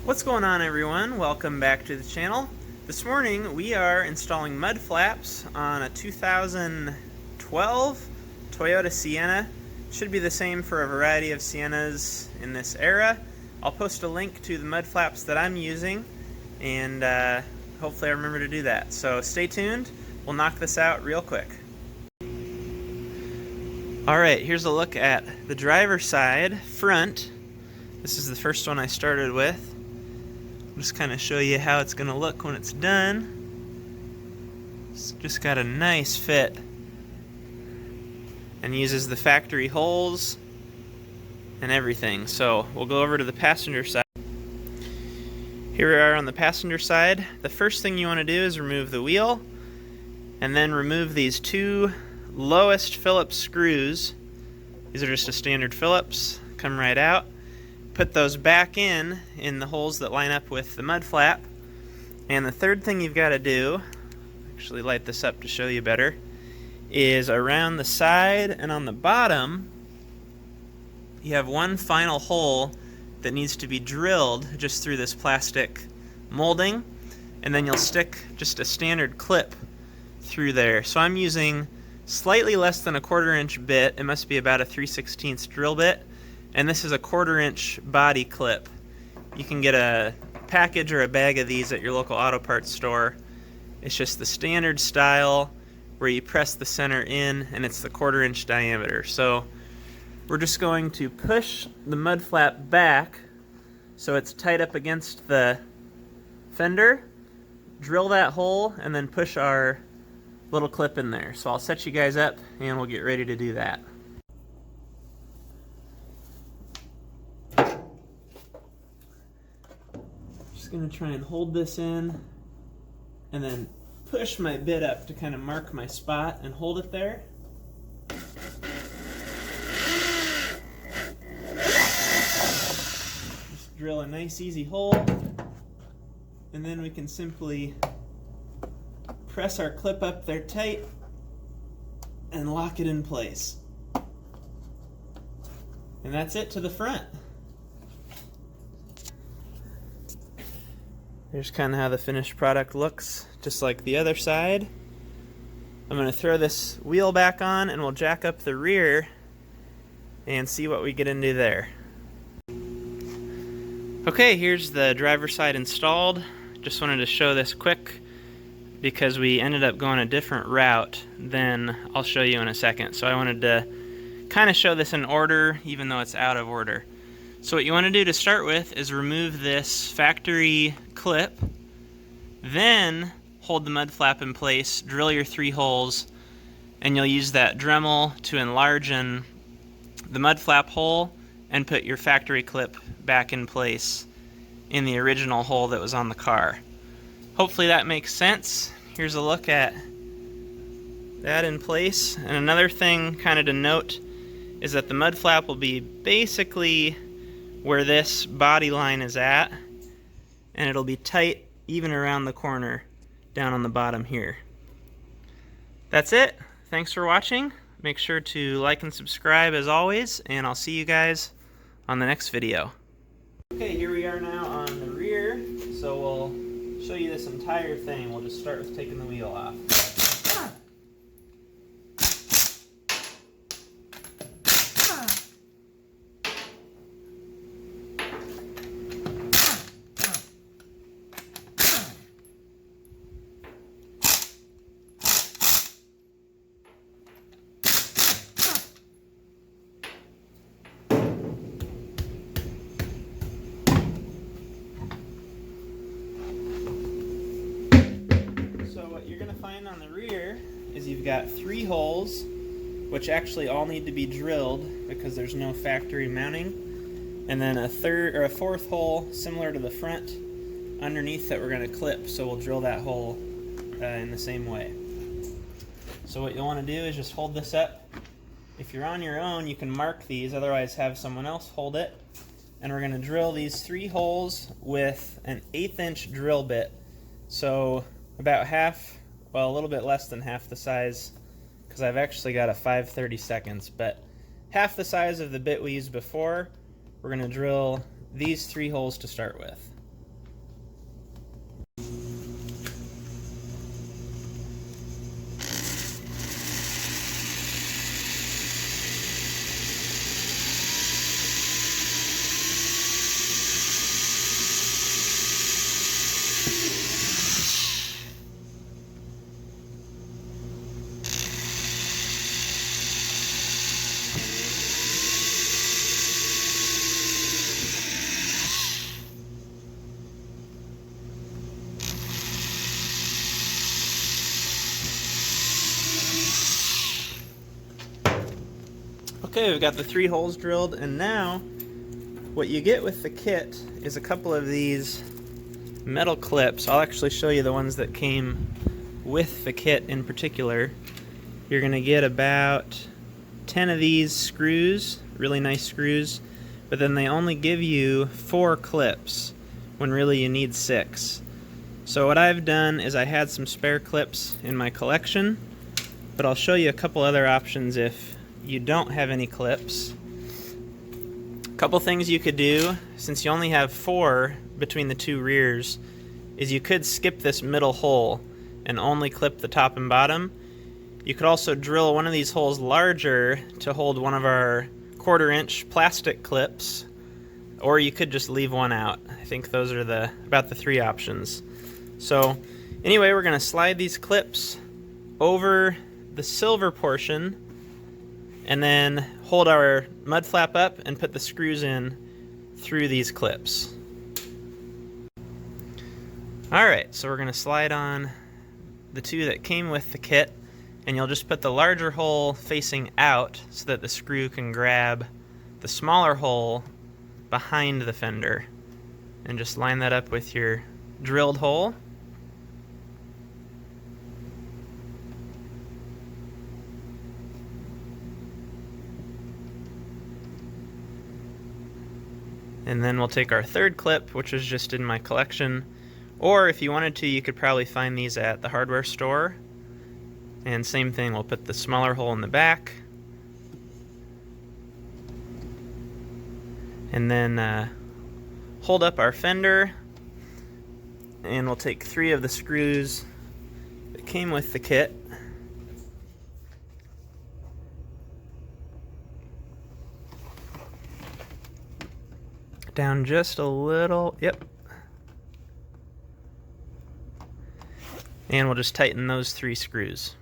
What's going on, everyone? Welcome back to the channel. This morning we are installing mud flaps on a 2012 Toyota Sienna. Should be the same for a variety of Siennas in this era. I'll post a link to the mud flaps that I'm using, and hopefully I remember to do that. So stay tuned. We'll knock this out real quick. Alright, here's a look at the driver's side front. This is the first one I started with. Just kind of show you how it's going to look when it's done. It's just got a nice fit and uses the factory holes and everything. So we'll go over to the passenger side. Here we are on the passenger side. The first thing you want to do is remove the wheel and then remove these two lowest Phillips screws. These are just a standard Phillips, come right out. Put those back in the holes that line up with the mud flap. And the third thing you've got to do, actually light this up to show you better, is around the side and on the bottom you have one final hole that needs to be drilled just through this plastic molding, and then you'll stick just a standard clip through there. So I'm using slightly less than a 1/4 inch bit. It must be about a 3/16 drill bit. And this is a 1/4 inch body clip. You can get a package or a bag of these at your local auto parts store. It's just the standard style where you press the center in, and it's the 1/4 inch diameter. So we're just going to push the mud flap back so it's tight up against the fender, drill that hole, and then push our little clip in there. So I'll set you guys up and we'll get ready to do that. Just going to try and hold this in and then push my bit up to kind of mark my spot and hold it there. Just drill a nice easy hole, and then we can simply press our clip up there tight and lock it in place. And that's it to the front. Here's kind of how the finished product looks, just like the other side. I'm going to throw this wheel back on and we'll jack up the rear and see what we get into there. Okay, here's the driver's side installed. Just wanted to show this quick because we ended up going a different route than I'll show you in a second. So I wanted to kind of show this in order, even though it's out of order. So what you want to do to start with is remove this factory clip, then hold the mud flap in place, drill your 3 holes, and you'll use that Dremel to enlarge in the mud flap hole and put your factory clip back in place in the original hole that was on the car. Hopefully that makes sense. Here's a look at that in place. And another thing kind of to note is that the mud flap will be basically where this body line is at, and it'll be tight even around the corner down on the bottom here. That's it. Thanks for watching. Make sure to like and subscribe as always, and I'll see you guys on the next video. Okay, here we are now on the rear, so we'll show you this entire thing. We'll just start with taking the wheel off. On the rear is you've got 3 holes, which actually all need to be drilled because there's no factory mounting, and then a 4th hole similar to the front underneath that we're going to clip, so we'll drill that hole in the same way. So what you'll want to do is just hold this up. If you're on your own, you can mark these, otherwise have someone else hold it, and we're going to drill these 3 holes with an 1/8 inch drill bit, so about half, well, a little bit less than half the size, because I've actually got a 5/32, but half the size of the bit we used before. We're going to drill these 3 holes to start with. Okay, we've got the 3 holes drilled, and now what you get with the kit is a couple of these metal clips. I'll actually show you the ones that came with the kit in particular. You're going to get about 10 of these screws, really nice screws, but then they only give you 4 clips when really you need 6. So what I've done is I had some spare clips in my collection, but I'll show you a couple other options if you don't have any clips. A couple things you could do, since you only have 4 between the 2 rears, is you could skip this middle hole and only clip the top and bottom. You could also drill one of these holes larger to hold one of our 1/4-inch plastic clips, or you could just leave one out. I think those are about the 3 options. So anyway, we're going to slide these clips over the silver portion and then hold our mud flap up and put the screws in through these clips. Alright, so we're going to slide on the 2 that came with the kit, and you'll just put the larger hole facing out so that the screw can grab the smaller hole behind the fender, and just line that up with your drilled hole. And then we'll take our 3rd clip, which is just in my collection, or if you wanted to, you could probably find these at the hardware store. And same thing, we'll put the smaller hole in the back, and then hold up our fender, and we'll take 3 of the screws that came with the kit, down just a little, yep, and we'll just tighten those 3 screws.